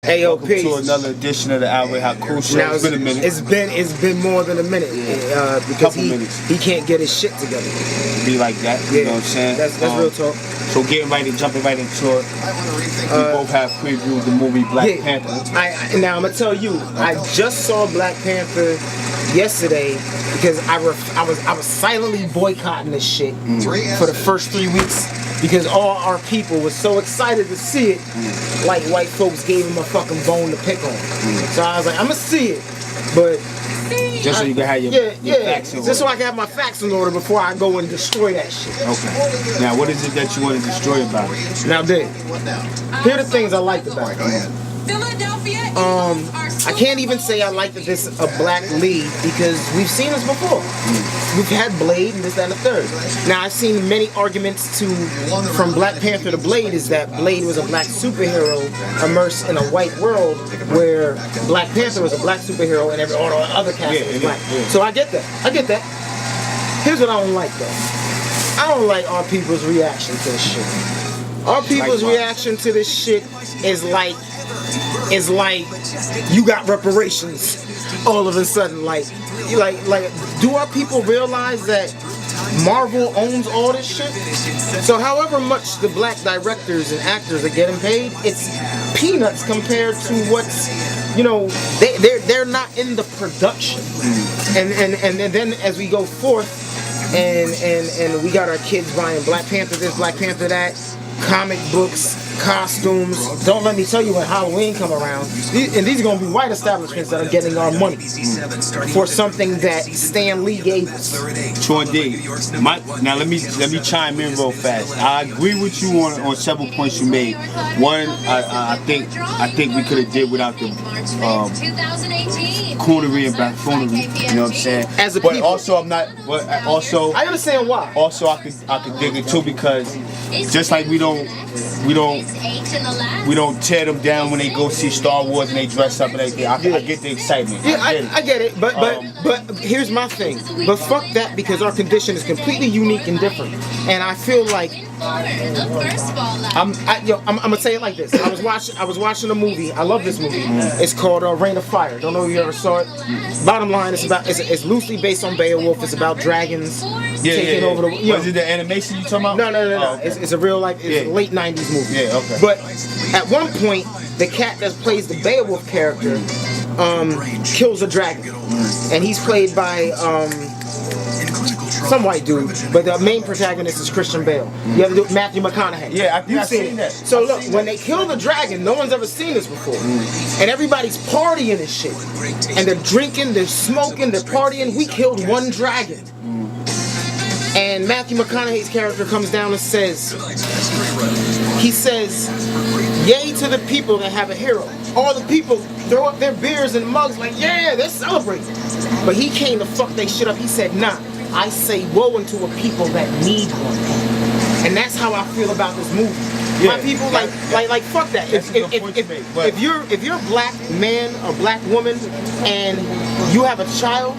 Welcome peace. to another edition of the Outway How Cool Show. Now It's been a minute. It's been more than a minute because he can't get his shit together. Be like that, Yeah, you know what I'm saying? That's real talk. So jumping right into it. We both have previewed the movie Black Panther. Now I'm gonna tell you, I just saw Black Panther yesterday because I was silently boycotting this shit for the first 3 weeks because all our people was so excited to see it, like white folks gave him a fucking bone to pick on. So I was like, I'm gonna see it, but just so you can have your facts in order. Just so I can have my facts in order before I go and destroy that shit. Okay. Now, what is it that you want to destroy about it? Now, Dick, here are the things I liked about it. Go ahead. I can't even say I like that this is a black lead because we've seen this before. We've had Blade and this, that, and the third. Now, I've seen many arguments from Black Panther to Blade is that Blade was a black superhero immersed in a white world where Black Panther was a black superhero and all the other cast was black. So I get that. Here's what I don't like though. I don't like our people's reaction to this shit. Our people's reaction to this shit is like you got reparations all of a sudden. Like do our people realize that Marvel owns all this shit? So however much the black directors and actors are getting paid, it's peanuts compared to what's, they're not in the production. And then as we go forth and we got our kids buying Black Panther this, Black Panther that, comic books, costumes. Don't let me tell you when Halloween come around. These are going to be white establishments that are getting our money for something that Stan Lee gave us. True indeed. Now let me chime in real fast. I agree with you on several points you made. One, I think we could have did without the coonery and buffoonery. You know what I'm saying? As a but people. also I'm not. But also I understand why. Also I could dig it too because just like we don't tear them down when they go see Star Wars and they dress up and everything. I get the excitement. Yeah, I get it. But here's my thing. But fuck that because our condition is completely unique and different. And I feel like I'm gonna say it like this. I was watching a movie. I love this movie. It's called Reign of Fire. Don't know if you ever saw it. Bottom line, it's loosely based on Beowulf. It's about dragons taking over the. Was it the animation you talking about? No. Oh, okay. It's a real life. It's a late '90s movie. Yeah, okay. But at one point, the cat that plays the Beowulf character kills a dragon, and he's played by some white dude, but the main protagonist is Christian Bale. You have to do Matthew McConaughey. Yeah, I've seen that. So look, when they kill the dragon, no one's ever seen this before, and everybody's partying and shit, and they're drinking, they're smoking, they're partying. We killed one dragon. And Matthew McConaughey's character comes down and says, yay to the people that have a hero. All the people throw up their beers and mugs like, yeah, they're celebrating. But he came to fuck they shit up. He said, nah, I say woe unto a people that need one. And that's how I feel about this movie. Yeah, my people like fuck that. If you're a black man or black woman and you have a child,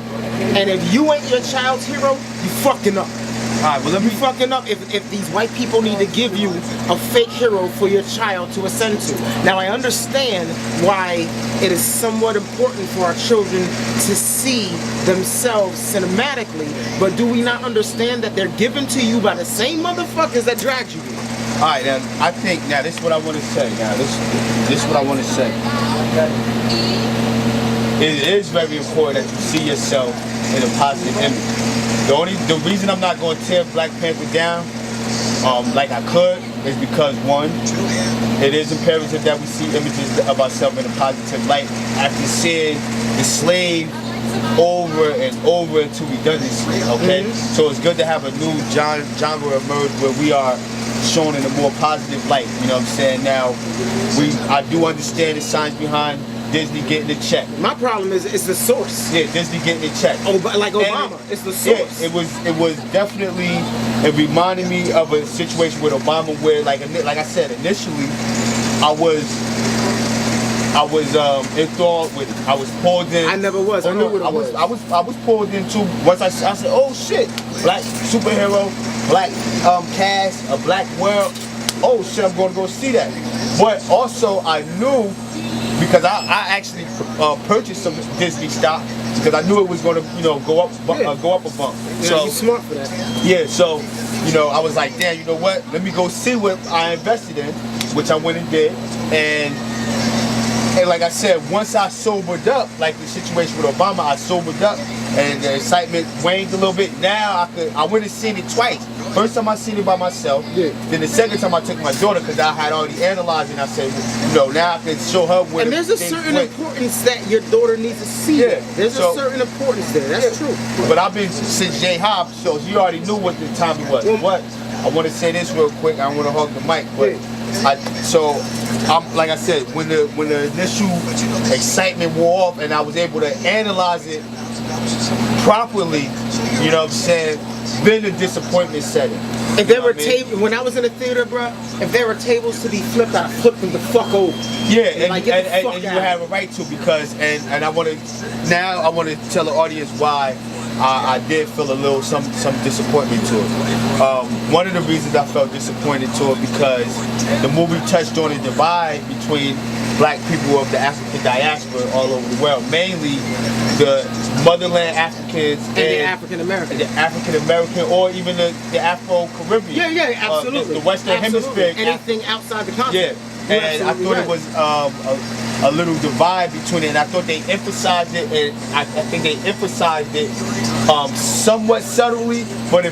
and if you ain't your child's hero, you fucking up. Alright, well let me fucking up if these white people need to give you a fake hero for your child to ascend to. Now I understand why it is somewhat important for our children to see themselves cinematically, but do we not understand that they're given to you by the same motherfuckers that dragged you here? Alright, now I think this is what I want to say. This is what I want to say. It is very important that you see yourself in a positive image. The reason I'm not going to tear Black Panther down like I could is because one, it is imperative that we see images of ourselves in a positive light after seeing the slave over and over into redundancy, okay? So it's good to have a new genre emerge where we are shown in a more positive light, you know what I'm saying? Now, I do understand the science behind Disney getting the check. My problem is it's the source. Yeah, Disney getting the check. Like Obama, it's the source. Yeah, it was definitely, it reminded me of a situation with Obama where, like I said, initially, I was enthralled with it. I was pulled in. I never was. I knew what it was. I was pulled into. Once I said, oh shit, black superhero, black cast, a black world. Oh shit, I'm going to go see that. But also, I knew because I actually purchased some Disney stock because I knew it was going to, you know, go up a bump. Yeah, So you're smart for that. yeah, so you know, I was like, damn, you know what? Let me go see what I invested in, which I went and did, and like I said, once I sobered up, like the situation with Obama, I sobered up, and the excitement waned a little bit. Now I went and seen it twice. First time I seen it by myself. Yeah. Then the second time I took my daughter because I had already analyzed it. And I said, you know, now I can show her what. And there's a certain importance that your daughter needs to see. Yeah. There's a certain importance there. That's true. But I've been since J Hop, so you already knew what the time it was. What? I want to say this real quick. I want to hug the mic, but like I said, when the initial excitement wore off and I was able to analyze it properly, you know what I'm saying, then the disappointment set in. If there were tables, when I was in the theater, bro, if there were tables to be flipped, I'd flip them the fuck over. Yeah, and, like, and you have a right to, because and I want to tell the audience why I did feel a little some disappointment to it. One of the reasons I felt disappointed to it because the movie touched on a divide between black people of the African diaspora all over the world, mainly the motherland Africans and the African American, or even the Afro-Caribbean. Yeah, absolutely. The Western Hemisphere. Anything outside the continent. Yeah, and I thought it was a little divide between it, and I thought they emphasized it, and I think they emphasized it somewhat subtly, but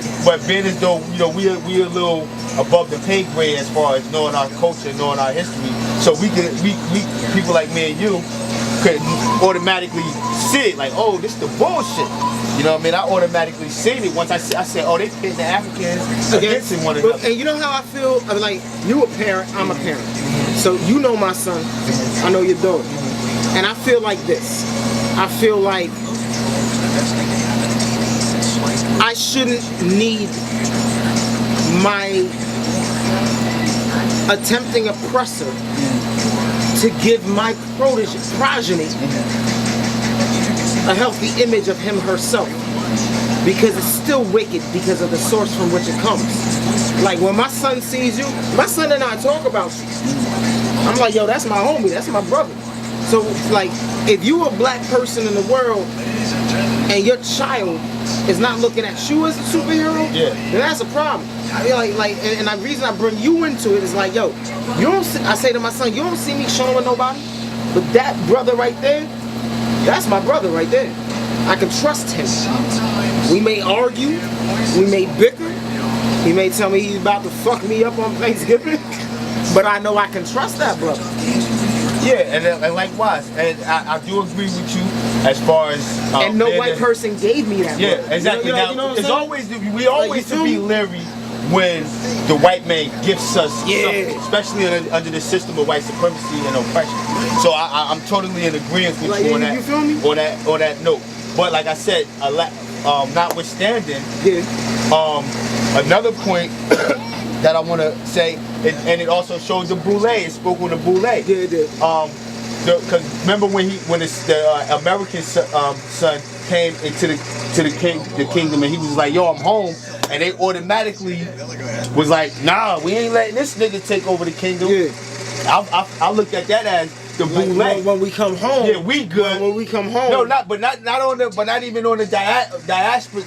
being as though, you know, we a little above the pay grade as far as knowing our culture, knowing our history, so we people like me and you could automatically see it, like, oh, this the bullshit. You know what I mean? I automatically seen it once I said, oh, they pitting the Africans against one another. And you know how I feel? I'm like, you a parent, I'm a parent. So you know my son, I know your daughter. And I feel like this. I feel like I shouldn't need my attempting oppressor to give my progeny a healthy image of him herself, because it's still wicked because of the source from which it comes. Like when my son sees you, my son and I talk about you. I'm like, yo, that's my homie, that's my brother. So like, if you a black person in the world and your child is not looking at you as a superhero, then that's a problem. I mean, and the reason I bring you into it is like, yo, you don't. I say to my son, you don't see me showing nobody, but that brother right there, that's my brother right there. I can trust him. We may argue, we may bicker, he may tell me he's about to fuck me up on Thanksgiving, but I know I can trust that brother. Yeah, and likewise, and I do agree with you as far as and no white person gave me that. Yeah, exactly. You know it's always we always to be leery when the white man gifts us something, especially under the system of white supremacy and oppression. So I'm totally in agreement with you on that. You feel me? On that note. But like I said, notwithstanding, another point that I want to say, and it also shows the boule. It spoke on the boule. Yeah, it did. Because remember when the American son came into the kingdom and he was like, yo, I'm home, and they automatically was like, nah, we ain't letting this nigga take over the kingdom. Yeah. I looked at that as the boule. When we come home. Yeah, we good. When we come home. No, not even on the diaspora.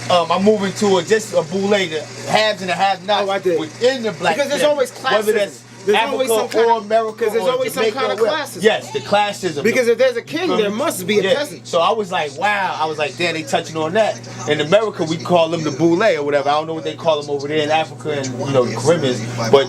I'm moving to just a boule, the haves and the have-nots within the black. Because there's always classes. Whether that's Africa or America, because there's always some kind of classism. Yes, the classism. Because if there's a king, there must be a peasant. So I was like, wow. I was like, damn, they touching on that. In America, we call them the boule or whatever. I don't know what they call them over there in Africa and the Caribbean, but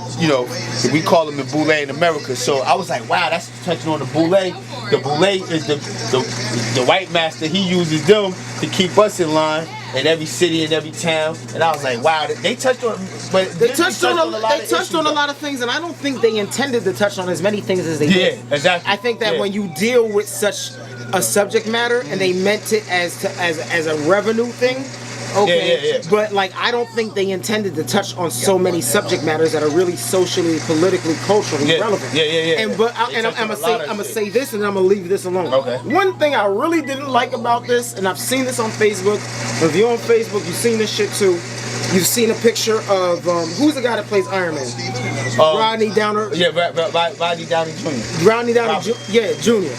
we call them the boule in America. So I was like, wow, that's touching on the boule. The boule is the white master. He uses them to keep us in line in every city and every town, and I was like, wow, they touched on, but they touched on a lot of things, and I don't think they intended to touch on as many things as they did. Yeah, exactly. I think that when you deal with such a subject matter and they meant it as a revenue thing, okay, but like I don't think they intended to touch on so many subject matters that are really socially, politically, culturally relevant. And I'm gonna say this, and I'm gonna leave this alone. Okay. One thing I really didn't like about this, and I've seen this on Facebook. If you're on Facebook, you've seen this shit too. You've seen a picture of who's the guy that plays Iron Man? Rodney Downer. Yeah, Rodney Downey Jr. Rodney Downey Jr.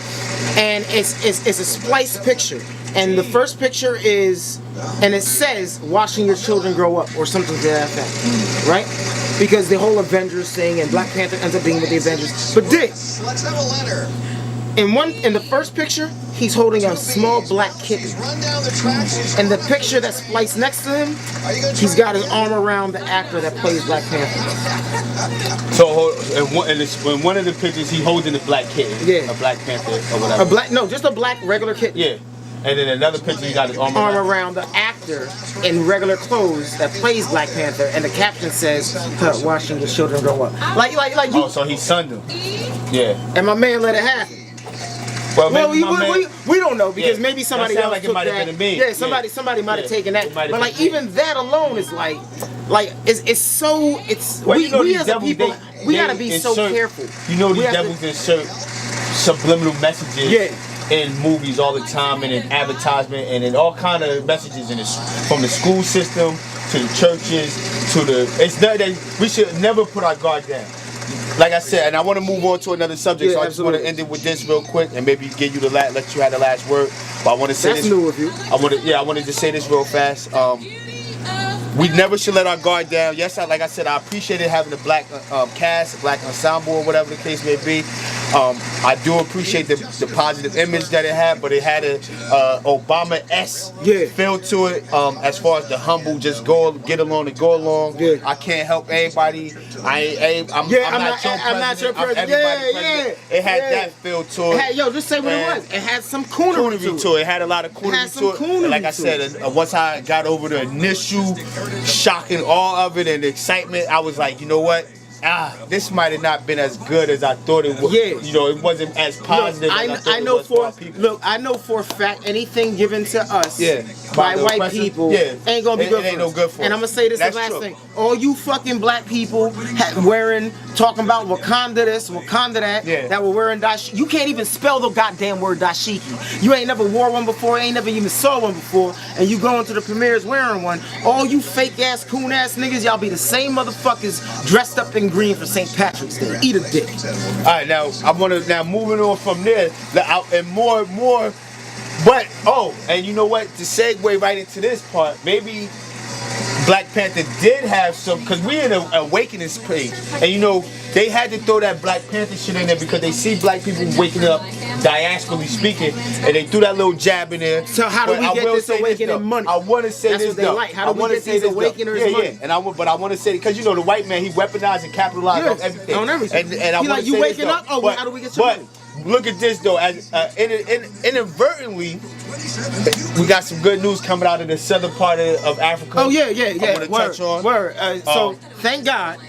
And it's a spliced picture. And the first picture is, and it says, watching your children grow up, or something to that effect, right? Because the whole Avengers thing, and Black Panther ends up being with the Avengers. But this, let's have a letter. In the first picture, he's holding a small black kitten. And the picture that's spliced next to him, he's got his arm around the actor that plays Black Panther. So in one of the pictures, he holding the black kitten. Yeah. A Black Panther or whatever. Just a black regular kitten. Yeah. And then another picture, he got his arm around the actor in regular clothes that plays Black Panther, and the caption says, "Watching the children grow up." Like you. Oh, so he sunned him. Yeah. And my man let it happen. Well, we don't know, because maybe somebody else took that. Yeah, somebody might have taken that. But like even that alone is like it's so we as a people we gotta be so careful. You know, these devils insert subliminal messages in movies all the time, and in advertisement, and in all kind of messages in this, from the school system to the churches to the. It's not that we should never put our guard down. Like I said, and I want to move on to another subject, so I just want to end it with this real quick, and maybe give you let you have the last word. But I want to say that's new of you. I want to just say this real fast. We never should let our guard down. Yes, like I said, I appreciated having a black cast, a black ensemble, or whatever the case may be. I do appreciate the positive image that it had, but it had a Obama-esque feel to it. As far as the humble, just get along and go along. Yeah. I can't help everybody. I'm not your president. President. It had that feel to it. Just say what it was. It had some coonery to it. It had a lot of coonery to it. And like I said, once I got over the initial shock and awe of it and the excitement, I was like, you know what? This might have not been as good as I thought it was. Yeah. You know, it wasn't as positive. I know for a fact, anything given to us by white people ain't gonna be good for us. No good for us. And I'm gonna say this last thing. All you fucking black people talking about Wakanda this, Wakanda that were wearing dashiki. You can't even spell the goddamn word dashiki. You ain't never wore one before, ain't never even saw one before, and you going to the premieres wearing one. All you fake ass, coon ass niggas, y'all be the same motherfuckers dressed up in green for St. Patrick's Day. Eat a dick. Alright, now I wanna moving on from there and more, but and you know what? To segue right into this part, maybe Black Panther did have some, because we're in an awakening page, and you know they had to throw that Black Panther shit in there because they see black people waking up, diasporally speaking, and they threw that little jab in there. So how do we get this awakening money? I want to say that's this what they like. How do we get these awakeners money? And I want to say, because you know the white man, he weaponized and capitalized on everything. On everything. And I want to say waking up? How do we get your money? Look at this though, as inadvertently, we got some good news coming out of the southern part of Africa. Oh yeah. I want to touch on. So thank God.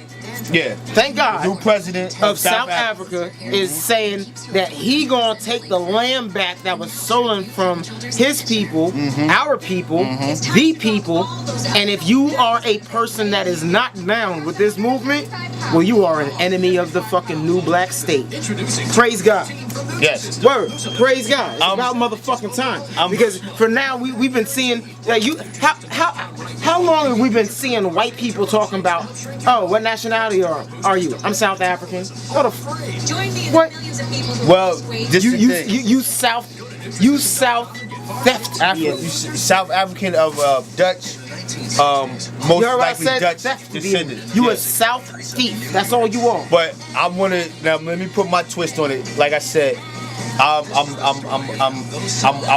Yeah. Thank God. New president of South Africa is saying that he gonna take the land back that was stolen from his people, our people, the people, and if you are a person that is not down with this movement, well, you are an enemy of the fucking new black state. Praise God. Yes. Word. Praise God. It's about motherfucking time. Because for now we've been seeing how long have we been seeing white people talking about, what nationality are you? I'm South African. What? Well, this you South theft African. South African of Dutch. Most likely Dutch descendants. You a South thief. That's all you are. But I wanna now let me put my twist on it. Like I said, I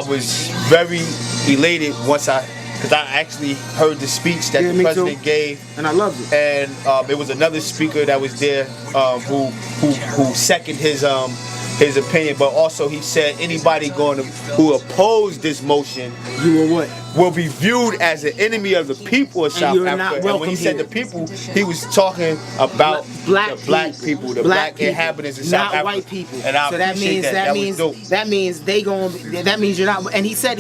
was very elated because I actually heard the speech that the president gave, and I loved it. And it was another speaker that was there who seconded his opinion, but also he said anybody who opposed this motion, will be viewed as an enemy of the people of South Africa. And when he said the people, he was talking about the black people, the black inhabitants of South Africa, not white people. And I appreciate that means you're not. And he said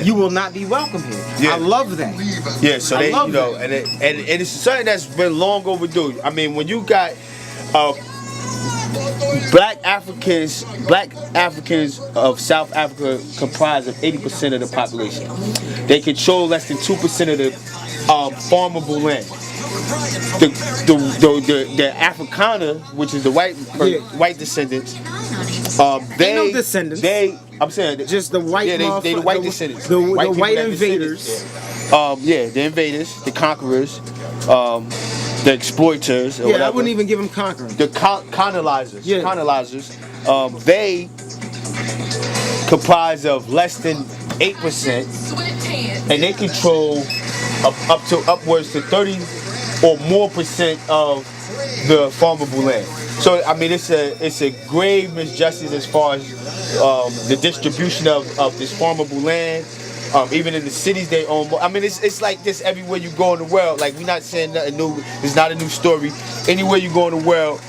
you will not be welcome here. Yeah. I love that. Yeah, so and it's something that's been long overdue. I mean, when you got Black Africans of South Africa comprise of 80% of the population. They control less than 2% of farmable land. The Afrikaner, which is the white descendants, they no descendants. I'm saying Just the white. Yeah, they the white descendants. The people white that invaders. The invaders, the conquerors, the exploiters. Or whatever. I wouldn't even give them conquering. The colonizers. Yeah. Colonizers. They comprise of less than 8%, and they control upwards to 30 or more percent of the farmable land. So I mean, it's a grave misjustice as far as the distribution of this farmable land. Even in the cities they own. I mean, it's like this everywhere you go in the world. Like, we're not saying nothing new. It's not a new story. Anywhere you go in the world,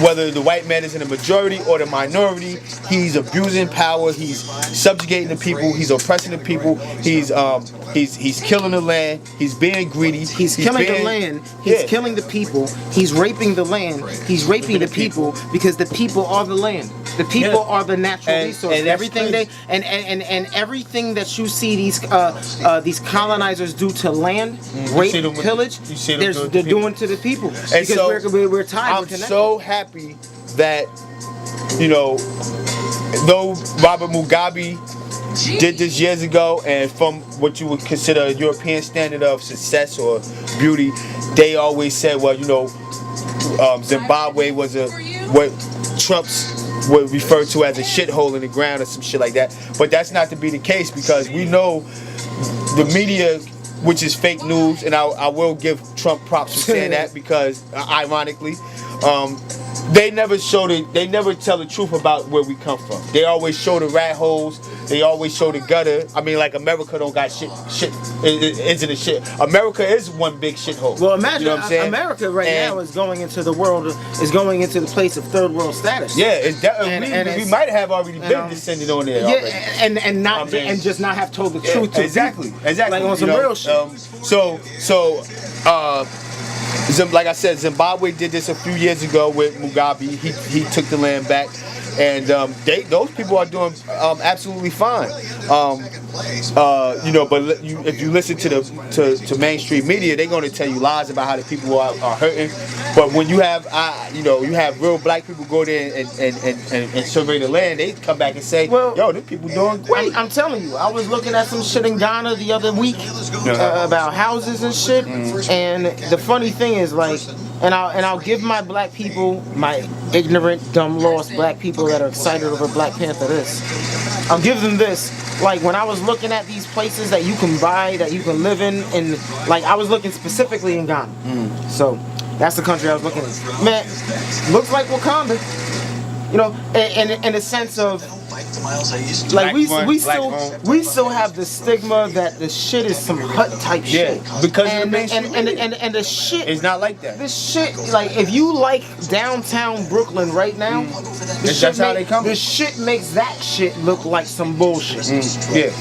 whether the white man is in the majority or the minority, he's abusing power. He's subjugating the people. He's oppressing the people. He's killing the land. He's being greedy. He's killing the land. He's killing the people. He's raping the land. He's raping the people because the people are the land. The people are the natural resource. And everything everything that you see these colonizers do to land, rape, pillage, they're doing to the people. And because so we're tied. I'm so happy that, though Robert Mugabe did this years ago, and from what you would consider a European standard of success or beauty, they always said, well, Zimbabwe was what Trump's would refer to as a shithole in the ground or some shit like that. But that's not to be the case, because we know the media, which is fake news, and I will give Trump props for saying that, because ironically, they never they never tell the truth about where we come from. They always show the rat holes. They always show the gutter. I mean, like, America don't got shit isn't a shit. America is one big shithole. Well, imagine what I'm saying? America now is going into the place of third world status. Yeah, we might have already been descended on there. Yeah, already. and just not have told the truth to exactly. Like on some real shit. Like I said, Zimbabwe did this a few years ago with Mugabe. He took the land back, and those people are doing absolutely fine. But if you listen to mainstream media, they're going to tell you lies about how the people are hurting. But when you have you have real black people go there and survey the land, they come back and say, yo, these people doing great. I'm telling you, I was looking at some shit in Ghana the other week about houses and shit, and the funny thing is, like, and I'll give my black people, my ignorant, dumb, lost black people that are excited over Black Panther this. I'll give them this. Like, when I was looking at these places that you can buy, that you can live in, and like, I was looking specifically in Ghana. So that's the country I was looking at. Man, looks like Wakanda. In the sense of, like, we still have the stigma that the shit is some hut type shit. Because and the shit is not like that. This shit, like, if you like downtown Brooklyn right now, the shit makes that shit look like some bullshit.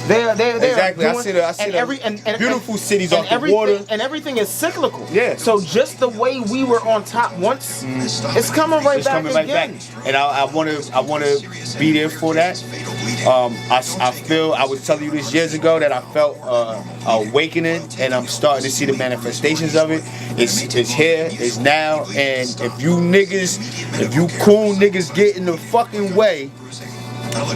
They're exactly. Doing, I see the beautiful cities off the water, and everything is cyclical. Yeah. So just the way we were on top once, it's coming right back again. And I want to be there for that. I feel, I was telling you this years ago, that I felt awakening, and I'm starting to see the manifestations of it. It's here, it's now, and if you cool niggas get in the fucking way,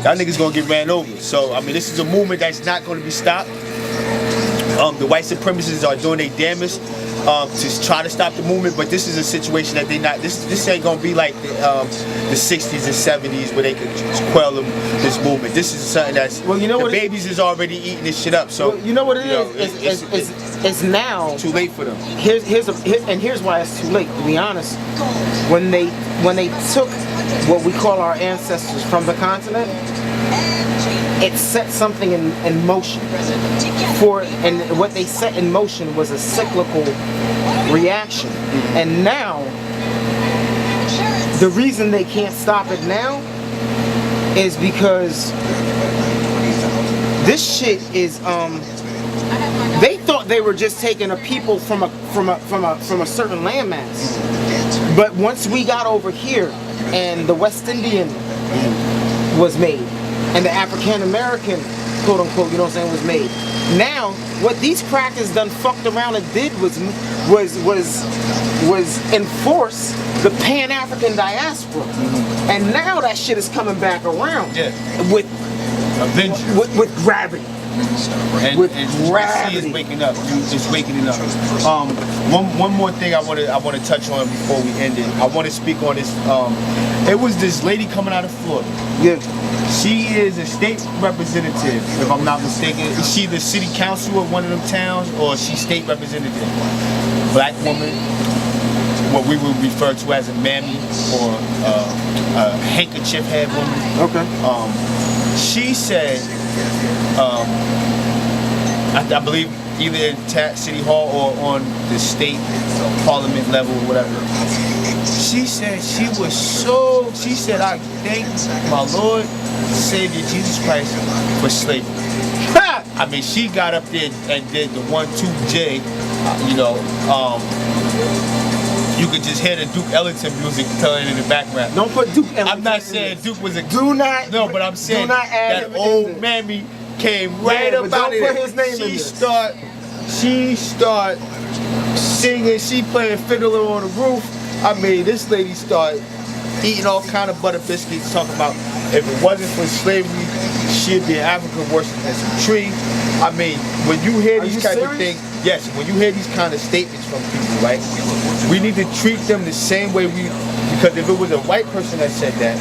y'all niggas gonna get ran over. So I mean, this is a movement that's not gonna be stopped. The white supremacists are doing their damnest to try to stop the movement, but this is a situation that they not. This ain't gonna be like the 60s and 70s where they could quell this movement. This is something that's. Well, you know the what babies is already eating this shit up. So you know what it is? It's now too late for them. Here's why it's too late. To be honest, when they took what we call our ancestors from the continent, it set something in motion. And what they set in motion was a cyclical reaction. And now, the reason they can't stop it now is because this shit is they thought they were just taking a people from a certain landmass. But once we got over here and the West Indian was made, and the African American, quote unquote, was made, Now, what these crackers done fucked around and did was enforce the Pan-African diaspora. And now that shit is coming back around with a vengeance. With gravity. And gravity. Is waking up. It's waking it up. One more thing I want to touch on before we end it. I want to speak on this. It was this lady coming out of Florida. Yeah. She is a state representative, if I'm not mistaken. Is she the city council of one of them towns, or is she state representative? Black woman, what we would refer to as a mammy, or a handkerchief head woman. Okay. She said, I believe either in City Hall or on the state parliament level or whatever. She said she said, I thank my Lord, Savior Jesus Christ for slavery. I mean, she got up there and did the 1-2 J, you could just hear the Duke Ellington music playing in the background. Don't put Duke Ellington. I'm not saying Duke was a... Do not. No, but I'm saying that old mammy came right up out of it. She start singing. She playing fiddler on the roof. I mean, this lady started eating all kind of butter biscuits, talking about if it wasn't for slavery, she'd be in Africa worse than some tree. I mean, when you hear these kind of things, yes, when you hear these kind of statements from people, right, we need to treat them the same way because if it was a white person that said that,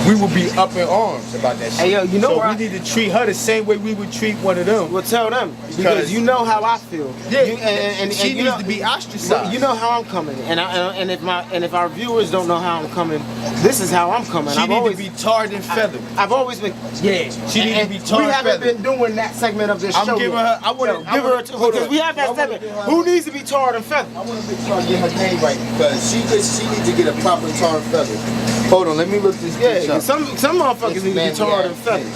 we would be up in arms about that shit. Hey, yo, you know so we need to treat her the same way we would treat one of them. Well, tell them, because you know how I feel. Yeah, and she needs to be ostracized. You know how I'm coming, and if our viewers don't know how I'm coming, this is how I'm coming. She needs to be tarred and feathered. I've always been, she needs to be tarred and feathered. We haven't been doing that segment of this show. I'm giving her. I want to give her because we have that segment. Who needs to be tarred and feathered? I want to make sure I get her name right because she needs to get a proper tarred and feathered. Hold on, let me look this bitch up. Some motherfuckers need to be tarred and feathered.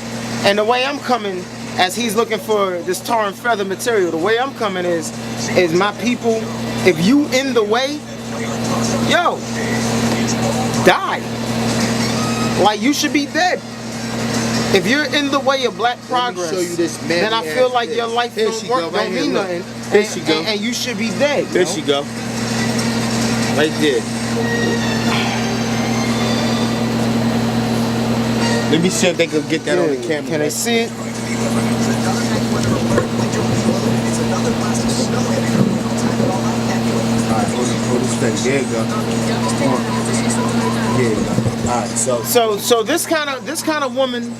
And the way I'm coming, as he's looking for this tar and feather material, the way I'm coming is my people, if you in the way, yo, die. Like you should be dead. If you're in the way of black progress, then I feel like your life don't mean nothing. And you should be dead. There she go. Right there. Let me see if they can get that on the camera. Can they see it? Alright, hold this thing. There you go. There you go. Alright, so this kind of woman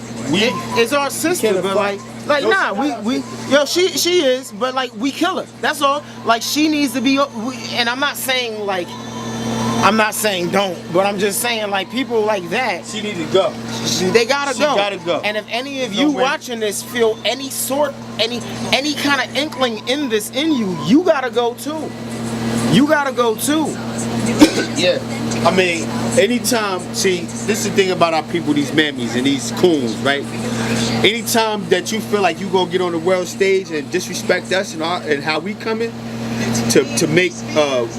is our sister, but like nah, we she is, but like we kill her. That's all. Like she needs to be, and I'm not saying don't, but I'm just saying like people like that. She need to go. They gotta go. Gotta go. And if any of you watching this feel any kind of inkling in this in you, you gotta go too. You gotta go too. Yeah. I mean, anytime, see, this is the thing about our people, these mammies and these coons, right? Anytime that you feel like you gonna get on the world stage and disrespect us and how we coming, to make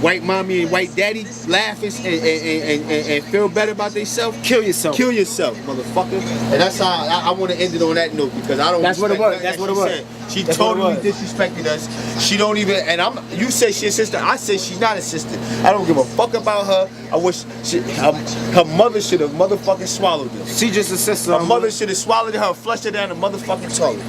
white mommy and white daddy laugh and feel better about themselves, kill yourself. Kill yourself, motherfucker. And that's how I want to end it on that note because I don't. That's what it was. That's what it was. She totally disrespected us. She don't even. And you say she's a sister. I say she's not a sister. I don't give a fuck about her. I wish her mother should have motherfucking swallowed her. She just a sister. Her mother should have swallowed her, flushed her down the motherfucking toilet.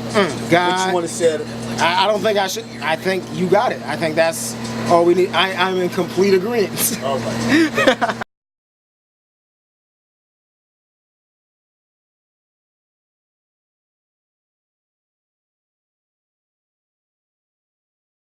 God. What you want to say? I don't think I should. I think you got it. I think that's all we need. I'm in complete agreement. All right.